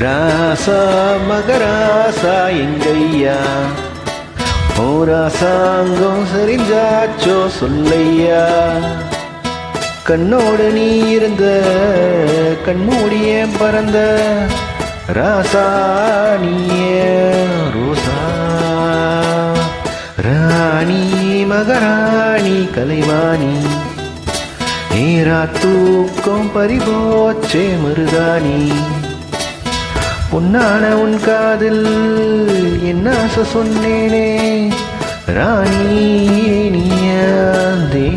ராசா மகராசா எங்கையா ஓராசாங்கம் சரிஞ்சாச்சோ சொல்லையா கண்ணோடு நீ இருந்த கண்மூடிய பறந்த ராசா நீயே ரோசா ராணி மகராணி கலைவாணி நேரா தூக்கம் பறிபோச்சே மருதாணி பொன்னான உன் காதில் என்ன ஆசை சொன்னேனே ராணி நீயாந்தே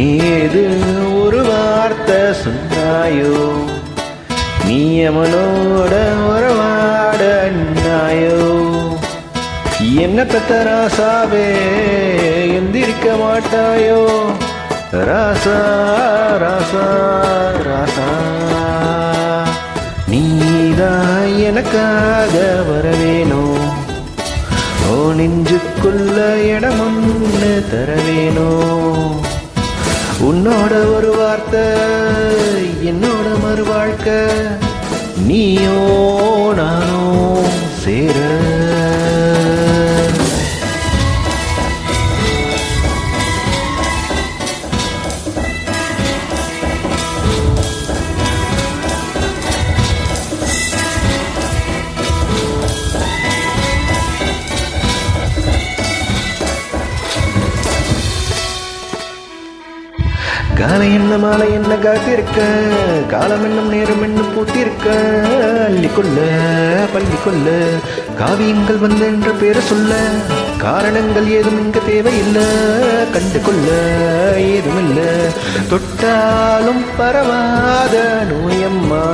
ஏது ஒரு வார்த்தை சொன்னாயோ நீ அவனோட உறவாட நின்னாயோ என்ன பெத்த ராசாவே எந்திரிக்க மாட்டாயோ ராசா ராசா ராசா நீதான் எனக்காக வரவேணும் ஓ நெஞ்சுக்குள்ள இடம் ஒன்று தரவேணும் உன்னோட ஒரு வார்த்தை என்னோட மறு வாழ்க்கை நீயோ நானோ சேர காலை என்ன மாலை என்ன காத்திருக்க காலம் என்னும் நேரம் என்னும் பூத்திருக்க அள்ளிக்கொள்ள பள்ளிக்கொள்ள காவியங்கள் வந்து என்ற பேரை சொல்ல காரணங்கள் ஏதும் இங்க தேவையில்லை கண்டு கொள்ள ஏதுமில்ல தொட்டாலும் பரவாத நோயம்மா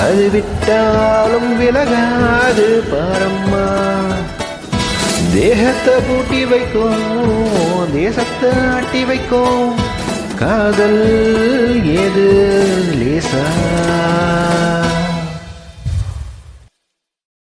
அது விட்டாலும் விலகாது பாரம்மா தேகத்தை பூட்டி வைக்கும் தேசத்தை ஆட்டி வைக்கும் காதல் ஏது லேசா